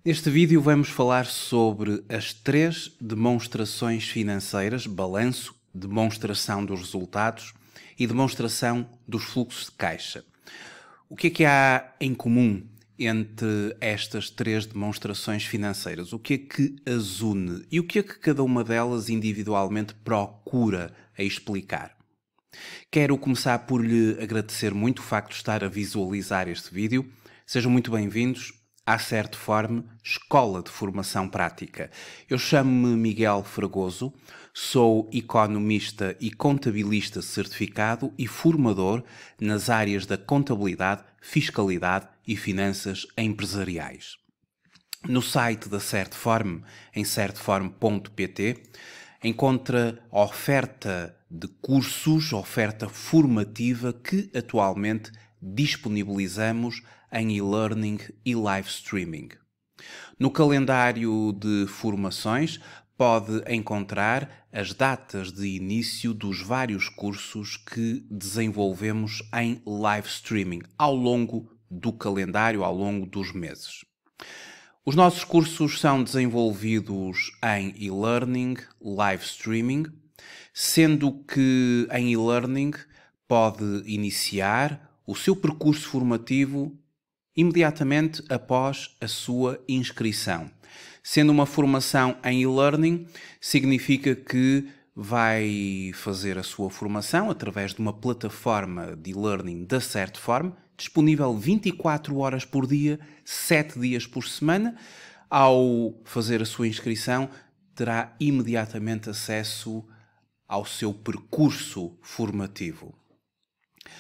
Neste vídeo vamos falar sobre as três demonstrações financeiras: balanço, demonstração dos resultados e demonstração dos fluxos de caixa. O que é que há em comum entre estas três demonstrações financeiras? O que é que as une e o que é que cada uma delas individualmente procura a explicar? Quero começar por lhe agradecer muito o facto de estar a visualizar este vídeo. Sejam muito bem-vindos à Certform, Escola de Formação Prática. Eu chamo-me Miguel Fragoso, sou economista e contabilista certificado e formador nas áreas da contabilidade, fiscalidade e finanças empresariais. No site da Certform, em certform.pt, encontra oferta de cursos, oferta formativa que atualmente disponibilizamos em e-learning e live streaming. No calendário de formações pode encontrar as datas de início dos vários cursos que desenvolvemos em live streaming ao longo do calendário, ao longo dos meses. Os nossos cursos são desenvolvidos em e-learning, live streaming, sendo que em e-learning pode iniciar o seu percurso formativo imediatamente após a sua inscrição. Sendo uma formação em e-learning, significa que vai fazer a sua formação através de uma plataforma de e-learning da Certform, disponível 24 horas por dia, 7 dias por semana. Ao fazer a sua inscrição, terá imediatamente acesso ao seu percurso formativo.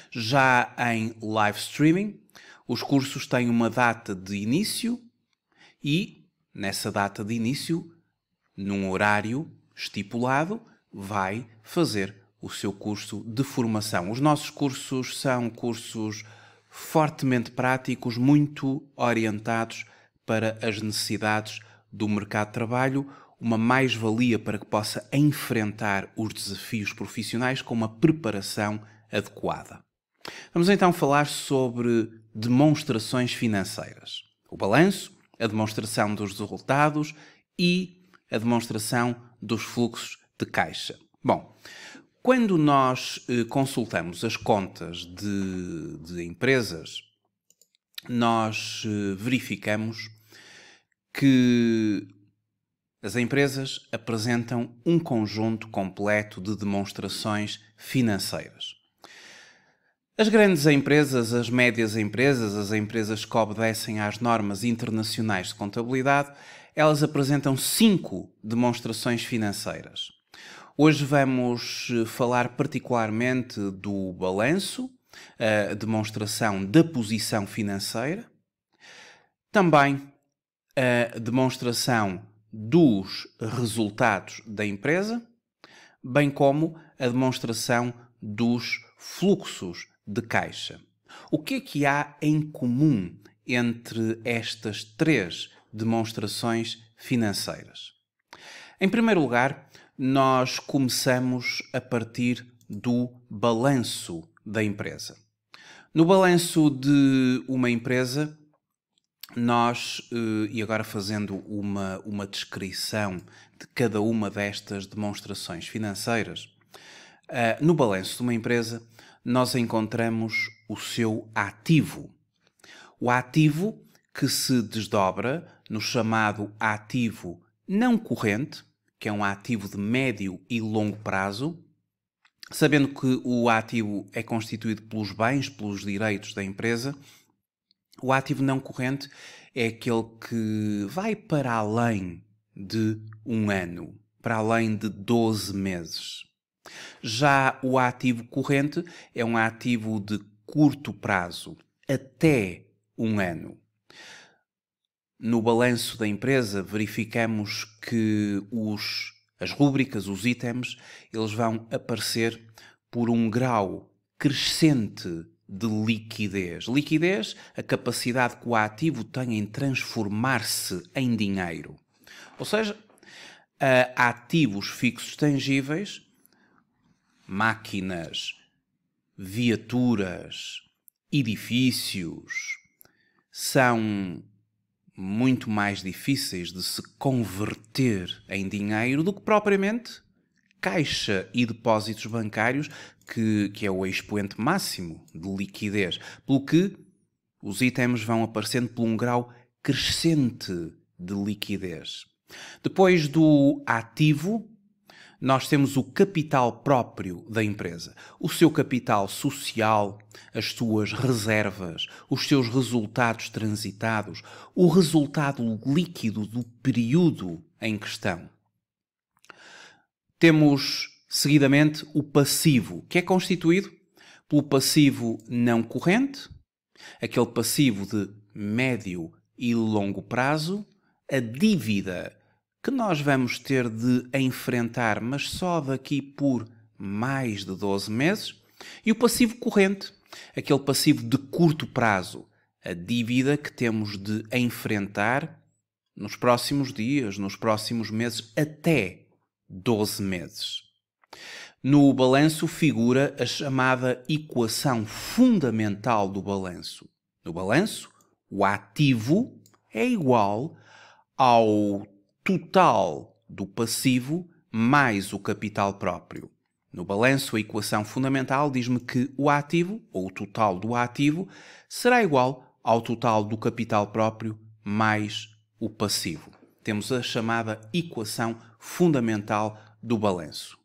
Já em live streaming, os cursos têm uma data de início e, nessa data de início, num horário estipulado, vai fazer o seu curso de formação. Os nossos cursos são cursos fortemente práticos, muito orientados para as necessidades do mercado de trabalho, uma mais-valia para que possa enfrentar os desafios profissionais com uma preparação adequada. Vamos então falar sobre demonstrações financeiras. O balanço, a demonstração dos resultados e a demonstração dos fluxos de caixa. Bom, quando nós consultamos as contas de empresas, nós verificamos que as empresas apresentam um conjunto completo de demonstrações financeiras. As grandes empresas, as médias empresas, as empresas que obedecem às normas internacionais de contabilidade, elas apresentam 5 demonstrações financeiras. Hoje vamos falar particularmente do balanço, a demonstração da posição financeira, também a demonstração dos resultados da empresa, bem como a demonstração dos fluxos de caixa. O que é que há em comum entre estas três demonstrações financeiras? Em primeiro lugar, nós começamos a partir do balanço da empresa. No balanço de uma empresa, nós, e agora fazendo uma descrição de cada uma destas demonstrações financeiras, no balanço de uma empresa, nós encontramos o seu ativo. O ativo que se desdobra no chamado ativo não corrente, que é um ativo de médio e longo prazo, sabendo que o ativo é constituído pelos bens, pelos direitos da empresa. O ativo não corrente é aquele que vai para além de um ano, para além de 12 meses. Já o ativo corrente é um ativo de curto prazo, até um ano. No balanço da empresa verificamos que as rúbricas, os itens, eles vão aparecer por um grau crescente de liquidez. Liquidez, a capacidade que o ativo tem em transformar-se em dinheiro. Ou seja, ativos fixos tangíveis, máquinas, viaturas, edifícios, são muito mais difíceis de se converter em dinheiro do que propriamente caixa e depósitos bancários, que é o expoente máximo de liquidez, pelo que os itens vão aparecendo por um grau crescente de liquidez. Depois do ativo, nós temos o capital próprio da empresa, o seu capital social, as suas reservas, os seus resultados transitados, o resultado líquido do período em questão. Temos, seguidamente, o passivo, que é constituído pelo passivo não corrente, aquele passivo de médio e longo prazo, a dívida que nós vamos ter de enfrentar, mas só daqui por mais de 12 meses, e o passivo corrente, aquele passivo de curto prazo, a dívida que temos de enfrentar nos próximos dias, nos próximos meses, até 12 meses. No balanço figura a chamada equação fundamental do balanço. No balanço, o ativo é igual ao total do passivo mais o capital próprio. No balanço, a equação fundamental diz-me que o ativo, ou o total do ativo, será igual ao total do capital próprio mais o passivo. Temos a chamada equação fundamental do balanço.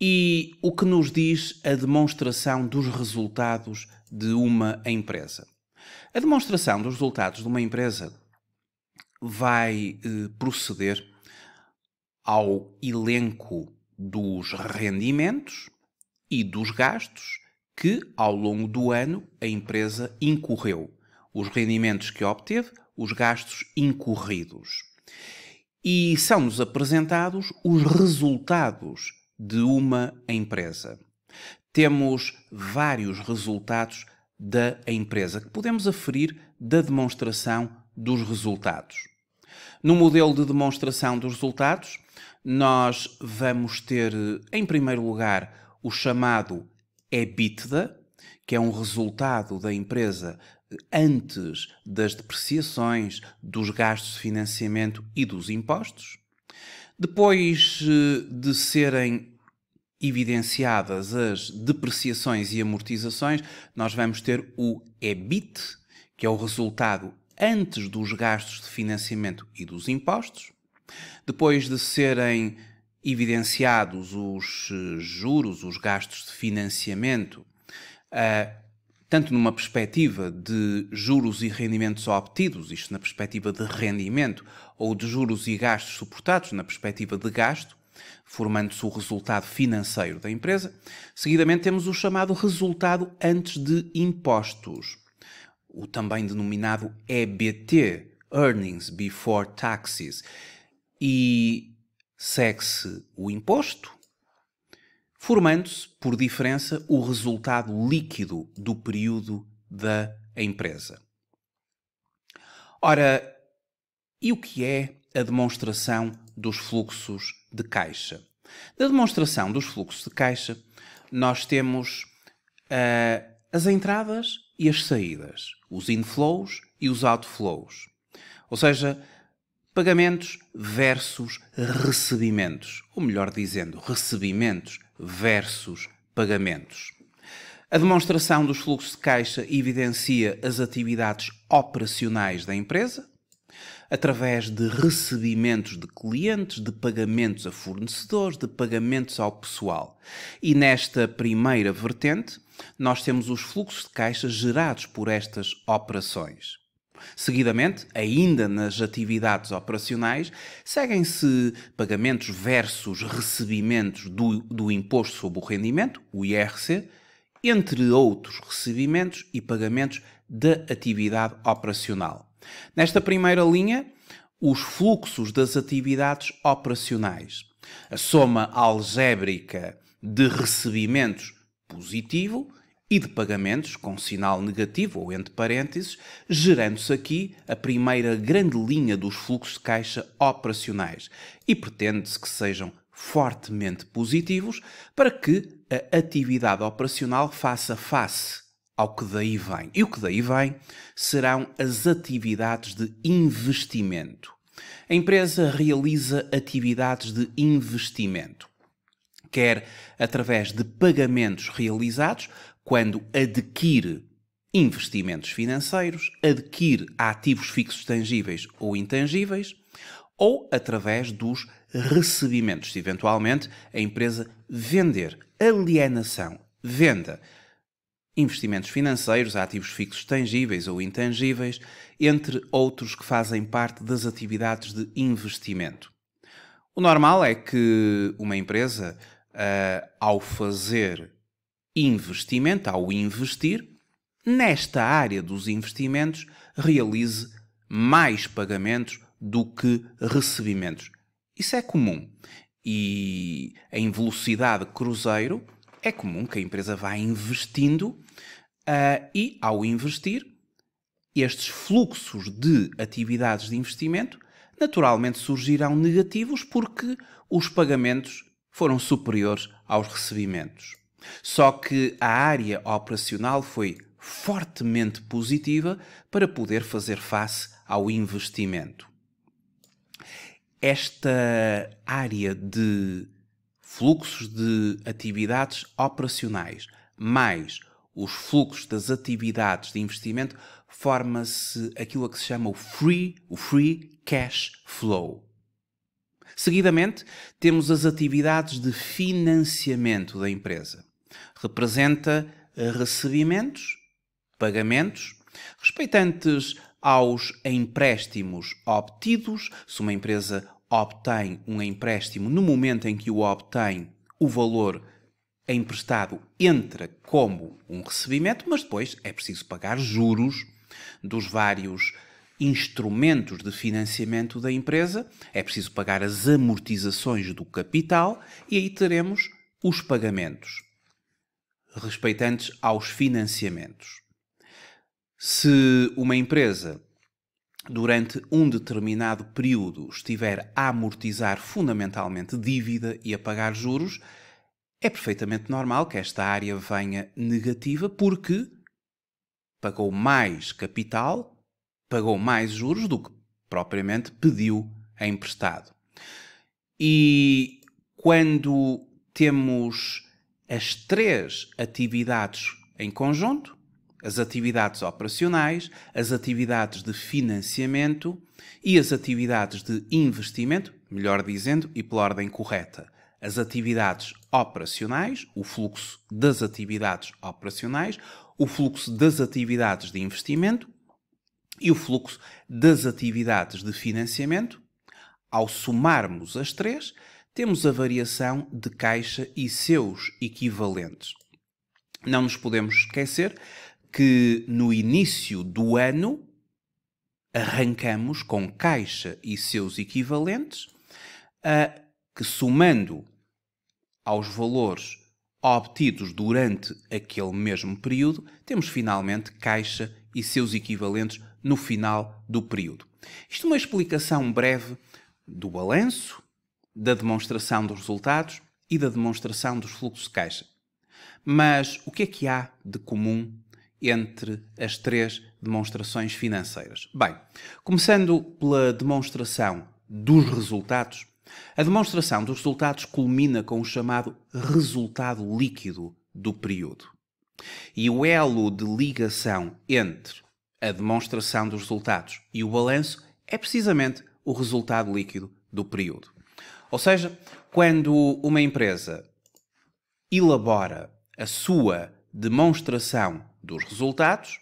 E o que nos diz a demonstração dos resultados de uma empresa? A demonstração dos resultados de uma empresa vai proceder ao elenco dos rendimentos e dos gastos que, ao longo do ano, a empresa incorreu. Os rendimentos que obteve, os gastos incorridos. E são-nos apresentados os resultados de uma empresa. Temos vários resultados da empresa que podemos aferir da demonstração dos resultados. No modelo de demonstração dos resultados, nós vamos ter, em primeiro lugar, o chamado EBITDA, que é um resultado da empresa antes das depreciações, dos gastos de financiamento e dos impostos. Depois de serem evidenciadas as depreciações e amortizações, nós vamos ter o EBIT, que é o resultado antes dos gastos de financiamento e dos impostos. Depois de serem evidenciados os juros, os gastos de financiamento, tanto numa perspectiva de juros e rendimentos obtidos, isto na perspectiva de rendimento, ou de juros e gastos suportados, na perspectiva de gasto, formando-se o resultado financeiro da empresa. Seguidamente temos o chamado resultado antes de impostos, o também denominado EBT, Earnings Before Taxes, e segue-se o imposto, formando-se, por diferença, o resultado líquido do período da empresa. Ora, e o que é a demonstração dos fluxos de caixa? Na demonstração dos fluxos de caixa, nós temos as entradas e as saídas, os inflows e os outflows. Ou seja, pagamentos versus recebimentos, ou melhor dizendo, recebimentos versus pagamentos. A demonstração dos fluxos de caixa evidencia as atividades operacionais da empresa, através de recebimentos de clientes, de pagamentos a fornecedores, de pagamentos ao pessoal. E nesta primeira vertente, nós temos os fluxos de caixa gerados por estas operações. Seguidamente, ainda nas atividades operacionais, seguem-se pagamentos versus recebimentos do Imposto sobre o Rendimento, o IRC, entre outros recebimentos e pagamentos da atividade operacional. Nesta primeira linha, os fluxos das atividades operacionais. A soma algébrica de recebimentos positivo e de pagamentos com sinal negativo ou entre parênteses, gerando-se aqui a primeira grande linha dos fluxos de caixa operacionais e pretende-se que sejam fortemente positivos para que a atividade operacional faça face ao que daí vem. E o que daí vem serão as atividades de investimento. A empresa realiza atividades de investimento, quer através de pagamentos realizados, quando adquire investimentos financeiros, adquire ativos fixos tangíveis ou intangíveis, ou através dos recebimentos, se eventualmente a empresa vender, alienação, venda, investimentos financeiros, ativos fixos tangíveis ou intangíveis, entre outros que fazem parte das atividades de investimento. O normal é que uma empresa, ao fazer investimento, ao investir, nesta área dos investimentos, realize mais pagamentos do que recebimentos. Isso é comum. E em velocidade cruzeiro, é comum que a empresa vá investindo e, ao investir, estes fluxos de atividades de investimento naturalmente surgirão negativos porque os pagamentos foram superiores aos recebimentos. Só que a área operacional foi fortemente positiva para poder fazer face ao investimento. Esta área de fluxos de atividades operacionais mais os fluxos das atividades de investimento forma-se aquilo a que se chama o free cash flow. Seguidamente, temos as atividades de financiamento da empresa. Representa recebimentos, pagamentos, respeitantes aos empréstimos obtidos. Se uma empresa obtém um empréstimo, no momento em que o obtém, o valor emprestado entra como um recebimento, mas depois é preciso pagar juros dos vários instrumentos de financiamento da empresa, é preciso pagar as amortizações do capital e aí teremos os pagamentos respeitantes aos financiamentos. Se uma empresa, durante um determinado período, estiver a amortizar fundamentalmente dívida e a pagar juros, é perfeitamente normal que esta área venha negativa porque pagou mais capital, pagou mais juros do que propriamente pediu emprestado. E quando temos as três atividades em conjunto, as atividades operacionais, as atividades de financiamento e as atividades de investimento, melhor dizendo, e pela ordem correta, as atividades operacionais, o fluxo das atividades operacionais, o fluxo das atividades de investimento e o fluxo das atividades de financiamento. Ao somarmos as três, temos a variação de caixa e seus equivalentes. Não nos podemos esquecer que no início do ano arrancamos com caixa e seus equivalentes, que somando aos valores obtidos durante aquele mesmo período, temos finalmente caixa e seus equivalentes no final do período. Isto é uma explicação breve do balanço, da demonstração dos resultados e da demonstração dos fluxos de caixa. Mas o que há de comum entre as três demonstrações financeiras? Bem, começando pela demonstração dos resultados, a demonstração dos resultados culmina com o chamado resultado líquido do período. E o elo de ligação entre a demonstração dos resultados e o balanço é precisamente o resultado líquido do período. Ou seja, quando uma empresa elabora a sua demonstração dos resultados,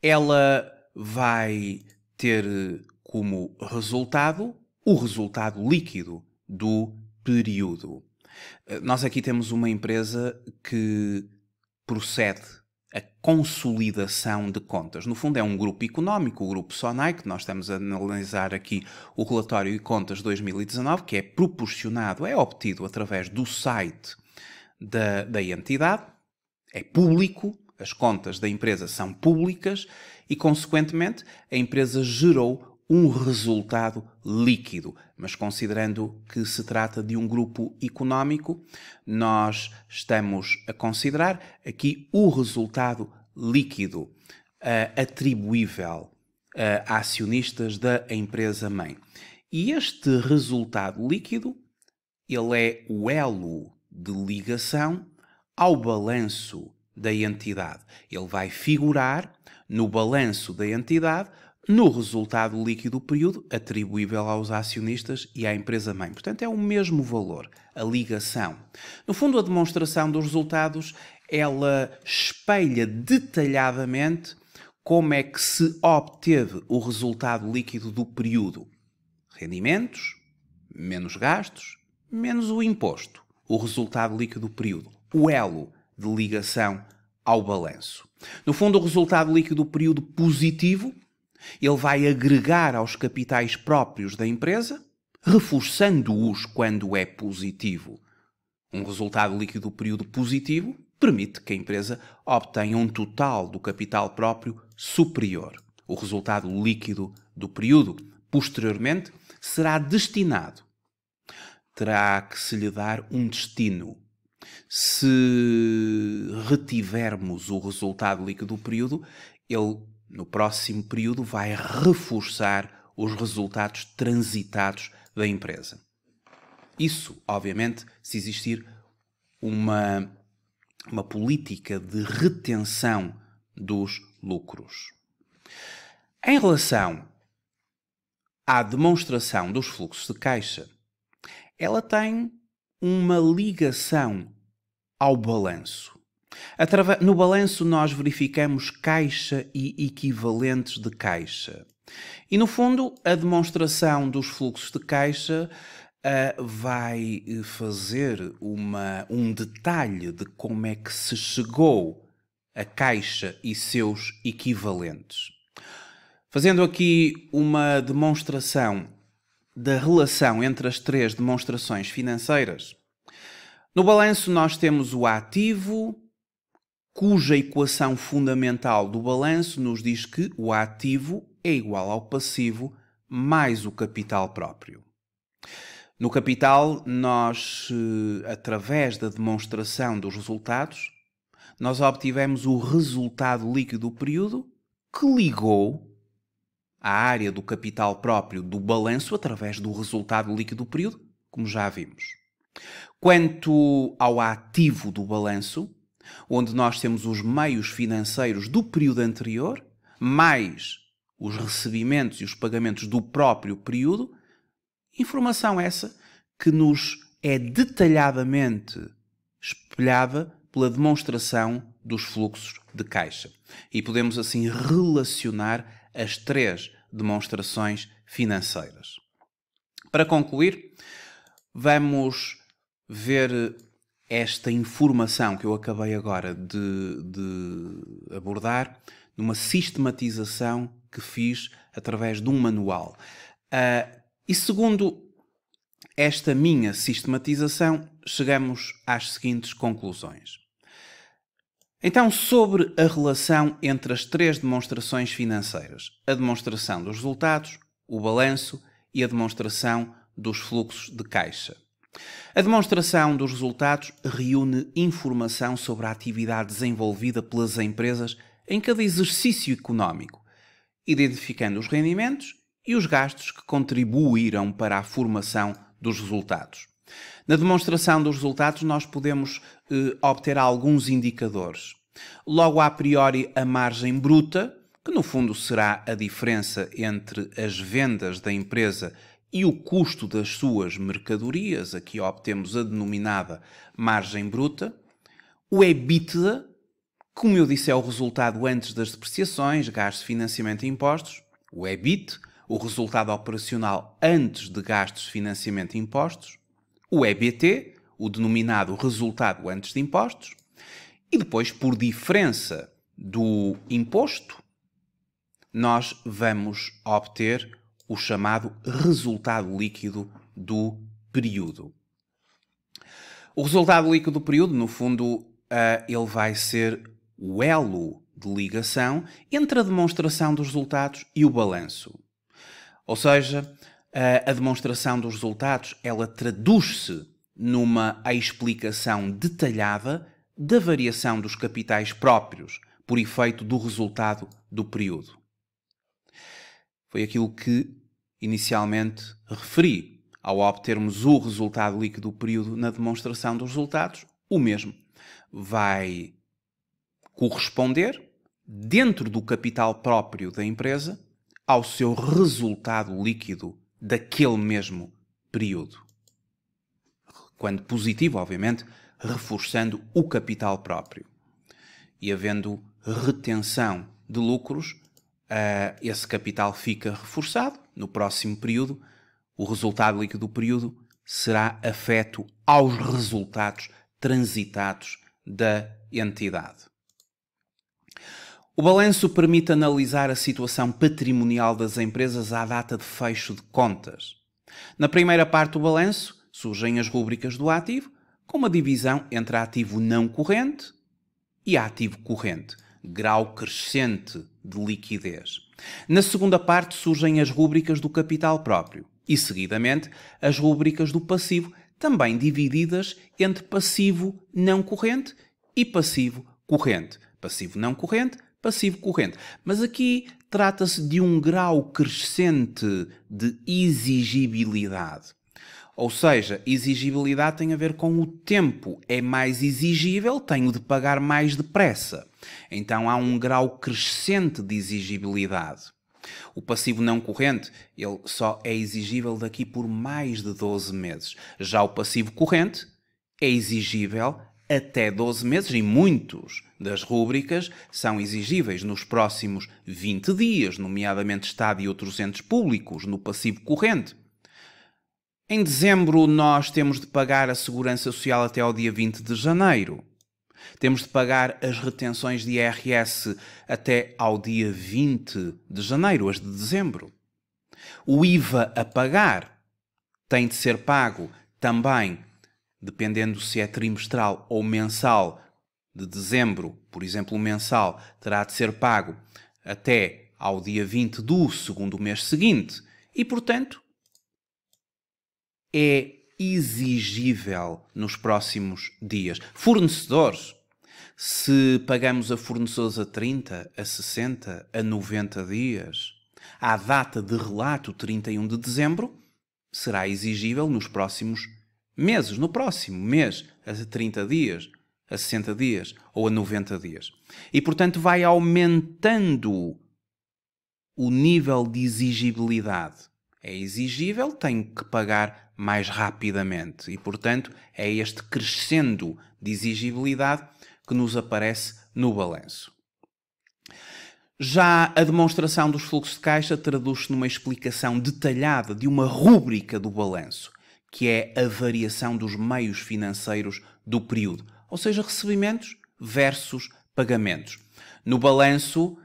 ela vai ter como resultado o resultado líquido do período. Nós aqui temos uma empresa que procede a consolidação de contas. No fundo é um grupo económico, o Grupo SONAI, que nós estamos a analisar aqui o relatório de contas de 2019, que é proporcionado, é obtido através do site da entidade, é público, as contas da empresa são públicas e, consequentemente, a empresa gerou um resultado líquido. Mas considerando que se trata de um grupo económico, nós estamos a considerar aqui o resultado líquido atribuível a acionistas da empresa-mãe. E este resultado líquido, ele é o elo de ligação ao balanço da entidade. Ele vai figurar no balanço da entidade, no resultado líquido do período, atribuível aos acionistas e à empresa-mãe. Portanto, é o mesmo valor, a ligação. No fundo, a demonstração dos resultados, ela espelha detalhadamente como é que se obteve o resultado líquido do período. Rendimentos, menos gastos, menos o imposto. O resultado líquido do período. O elo de ligação ao balanço. No fundo, o resultado líquido do período positivo, ele vai agregar aos capitais próprios da empresa, reforçando-os quando é positivo. Um resultado líquido do período positivo permite que a empresa obtenha um total do capital próprio superior. O resultado líquido do período, posteriormente, será destinado. Terá que se lhe dar um destino. Se retivermos o resultado líquido do período, ele, no próximo período, vai reforçar os resultados transitados da empresa. Isso, obviamente, se existir uma política de retenção dos lucros. Em relação à demonstração dos fluxos de caixa, ela tem uma ligação ao balanço. No balanço nós verificamos caixa e equivalentes de caixa. E no fundo a demonstração dos fluxos de caixa vai fazer um detalhe de como é que se chegou a caixa e seus equivalentes. Fazendo aqui uma demonstração da relação entre as três demonstrações financeiras, no balanço nós temos o ativo, cuja equação fundamental do balanço nos diz que o ativo é igual ao passivo mais o capital próprio. No capital, nós, através da demonstração dos resultados, nós obtivemos o resultado líquido do período que ligou a área do capital próprio do balanço através do resultado líquido do período, como já vimos. Quanto ao ativo do balanço, onde nós temos os meios financeiros do período anterior, mais os recebimentos e os pagamentos do próprio período, informação essa que nos é detalhadamente espelhada pela demonstração dos fluxos de caixa. E podemos assim relacionar as três demonstrações financeiras. Para concluir, vamos ver esta informação que eu acabei agora de abordar numa sistematização que fiz através de um manual. E segundo esta minha sistematização, chegamos às seguintes conclusões. Então, sobre a relação entre as três demonstrações financeiras, a demonstração dos resultados, o balanço e a demonstração dos fluxos de caixa. A demonstração dos resultados reúne informação sobre a atividade desenvolvida pelas empresas em cada exercício económico, identificando os rendimentos e os gastos que contribuíram para a formação dos resultados. Na demonstração dos resultados, nós podemos obter alguns indicadores. Logo, a priori, a margem bruta, que no fundo será a diferença entre as vendas da empresa e o custo das suas mercadorias, aqui obtemos a denominada margem bruta. O EBITDA, como eu disse, é o resultado antes das depreciações, gastos de financiamento e impostos. O EBIT, o resultado operacional antes de gastos de financiamento e impostos. O EBT, o denominado resultado antes de impostos. E depois, por diferença do imposto, nós vamos obter o chamado resultado líquido do período. O resultado líquido do período, no fundo, ele vai ser o elo de ligação entre a demonstração dos resultados e o balanço. Ou seja, a demonstração dos resultados, ela traduz-se numa explicação detalhada da variação dos capitais próprios por efeito do resultado do período. Foi aquilo que inicialmente referi. Ao obtermos o resultado líquido do período na demonstração dos resultados, o mesmo vai corresponder, dentro do capital próprio da empresa, ao seu resultado líquido daquele mesmo período. Quando positivo, obviamente, reforçando o capital próprio. E havendo retenção de lucros, esse capital fica reforçado. No próximo período, o resultado líquido do período será afeto aos resultados transitados da entidade. O balanço permite analisar a situação patrimonial das empresas à data de fecho de contas. Na primeira parte do balanço, surgem as rúbricas do ativo, com uma divisão entre ativo não corrente e ativo corrente, grau crescente de liquidez. Na segunda parte surgem as rúbricas do capital próprio e, seguidamente, as rúbricas do passivo, também divididas entre passivo não corrente e passivo corrente. Passivo não corrente, passivo corrente. Mas aqui trata-se de um grau crescente de exigibilidade. Ou seja, exigibilidade tem a ver com o tempo. É mais exigível, tenho de pagar mais depressa. Então há um grau crescente de exigibilidade. O passivo não corrente, ele só é exigível daqui por mais de 12 meses. Já o passivo corrente é exigível até 12 meses e muitos das rúbricas são exigíveis nos próximos 20 dias, nomeadamente Estado e outros entes públicos, no passivo corrente. Em dezembro nós temos de pagar a Segurança Social até ao dia 20 de janeiro. Temos de pagar as retenções de IRS até ao dia 20 de janeiro, as de dezembro. O IVA a pagar tem de ser pago também, dependendo se é trimestral ou mensal, de dezembro, por exemplo, o mensal terá de ser pago até ao dia 20 do segundo mês seguinte. E, portanto, é exigível nos próximos dias. Fornecedores, se pagamos a fornecedores a 30, a 60, a 90 dias, à data de relato 31 de dezembro, será exigível nos próximos meses, no próximo mês, a 30 dias, a 60 dias ou a 90 dias. E, portanto, vai aumentando o nível de exigibilidade. É exigível, tenho que pagar mais rapidamente. E, portanto, é este crescendo de exigibilidade que nos aparece no balanço. Já a demonstração dos fluxos de caixa traduz-se numa explicação detalhada de uma rúbrica do balanço, que é a variação dos meios financeiros do período, ou seja, recebimentos versus pagamentos. No balanço,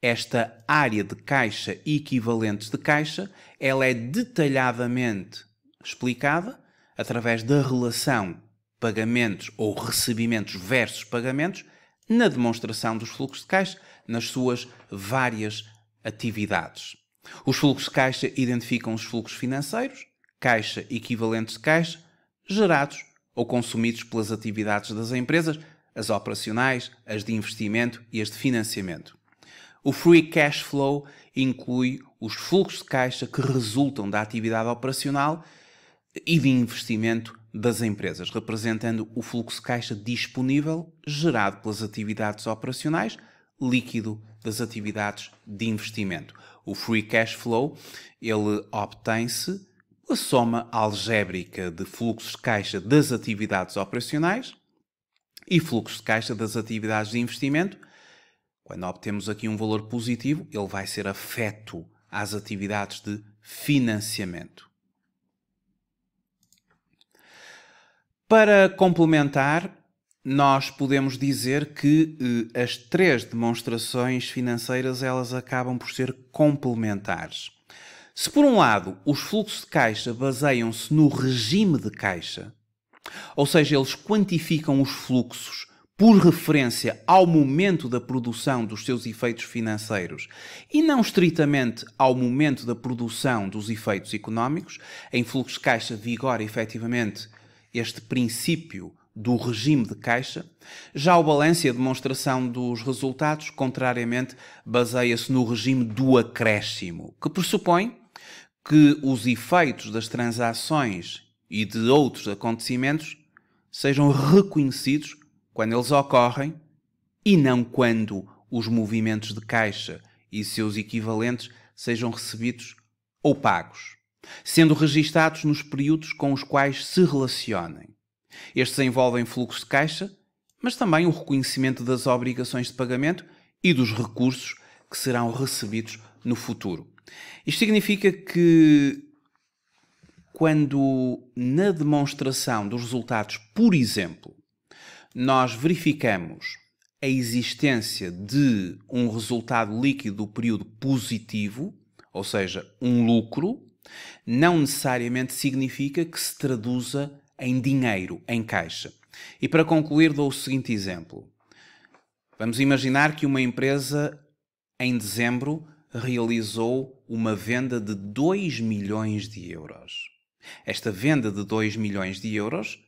esta área de caixa e equivalentes de caixa, ela é detalhadamente explicada através da relação pagamentos ou recebimentos versus pagamentos na demonstração dos fluxos de caixa nas suas várias atividades. Os fluxos de caixa identificam os fluxos financeiros, caixa equivalentes de caixa, gerados ou consumidos pelas atividades das empresas, as operacionais, as de investimento e as de financiamento. O Free Cash Flow inclui os fluxos de caixa que resultam da atividade operacional e de investimento das empresas, representando o fluxo de caixa disponível gerado pelas atividades operacionais, líquido das atividades de investimento. O Free Cash Flow, ele obtém-se a soma algébrica de fluxos de caixa das atividades operacionais e fluxos de caixa das atividades de investimento. Quando obtemos aqui um valor positivo, ele vai ser afeto às atividades de financiamento. Para complementar, nós podemos dizer que as três demonstrações financeiras elas acabam por ser complementares. Se por um lado os fluxos de caixa baseiam-se no regime de caixa, ou seja, eles quantificam os fluxos por referência ao momento da produção dos seus efeitos financeiros e não estritamente ao momento da produção dos efeitos económicos, em fluxo de caixa vigora efetivamente este princípio do regime de caixa. Já o balanço e a demonstração dos resultados, contrariamente, baseia-se no regime do acréscimo, que pressupõe que os efeitos das transações e de outros acontecimentos sejam reconhecidos quando eles ocorrem e não quando os movimentos de caixa e seus equivalentes sejam recebidos ou pagos, sendo registados nos períodos com os quais se relacionem. Estes envolvem fluxo de caixa, mas também o reconhecimento das obrigações de pagamento e dos recursos que serão recebidos no futuro. Isto significa que, quando na demonstração dos resultados, por exemplo, nós verificamos a existência de um resultado líquido do período positivo, ou seja, um lucro, não necessariamente significa que se traduza em dinheiro, em caixa. E para concluir, dou o seguinte exemplo. Vamos imaginar que uma empresa, em dezembro, realizou uma venda de 2 milhões de euros. Esta venda de 2 milhões de euros,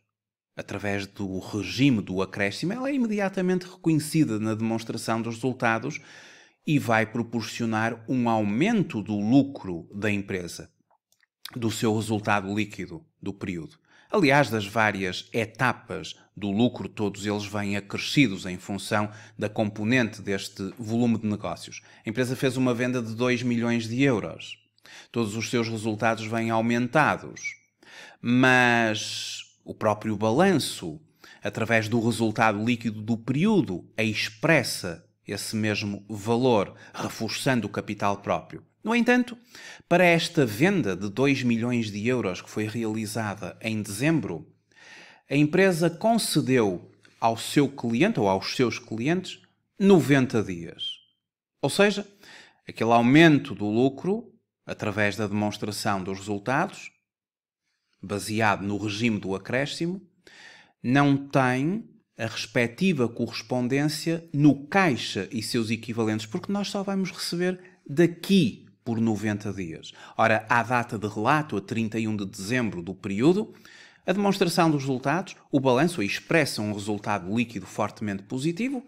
através do regime do acréscimo, ela é imediatamente reconhecida na demonstração dos resultados e vai proporcionar um aumento do lucro da empresa, do seu resultado líquido do período. Aliás, das várias etapas do lucro, todos eles vêm acrescidos em função da componente deste volume de negócios. A empresa fez uma venda de 2 milhões de euros. Todos os seus resultados vêm aumentados. Mas o próprio balanço, através do resultado líquido do período, expressa esse mesmo valor, reforçando o capital próprio. No entanto, para esta venda de 2 milhões de euros que foi realizada em dezembro, a empresa concedeu ao seu cliente ou aos seus clientes 90 dias. Ou seja, aquele aumento do lucro, através da demonstração dos resultados, baseado no regime do acréscimo, não tem a respectiva correspondência no caixa e seus equivalentes, porque nós só vamos receber daqui por 90 dias. Ora, à data de relato, a 31 de dezembro do período, a demonstração dos resultados, o balanço expressa um resultado líquido fortemente positivo,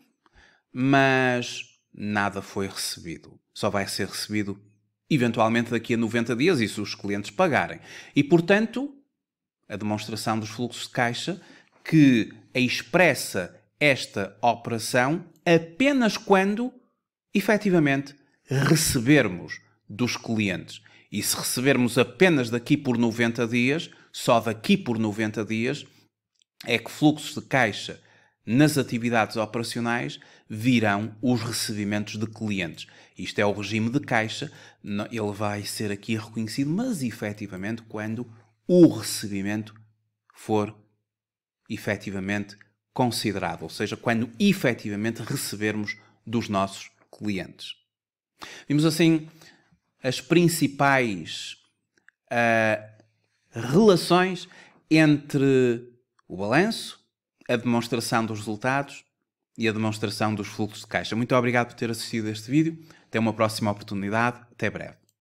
mas nada foi recebido. Só vai ser recebido eventualmente daqui a 90 dias e se os clientes pagarem. E, portanto, a demonstração dos fluxos de caixa que expressa esta operação apenas quando, efetivamente, recebermos dos clientes. E se recebermos apenas daqui por 90 dias, só daqui por 90 dias, é que fluxos de caixa nas atividades operacionais virão os recebimentos de clientes. Isto é o regime de caixa, ele vai ser aqui reconhecido, mas efetivamente quando o recebimento for efetivamente considerado, ou seja, quando efetivamente recebermos dos nossos clientes. Vimos assim as principais relações entre o balanço, a demonstração dos resultados e a demonstração dos fluxos de caixa. Muito obrigado por ter assistido a este vídeo. Até uma próxima oportunidade. Até breve.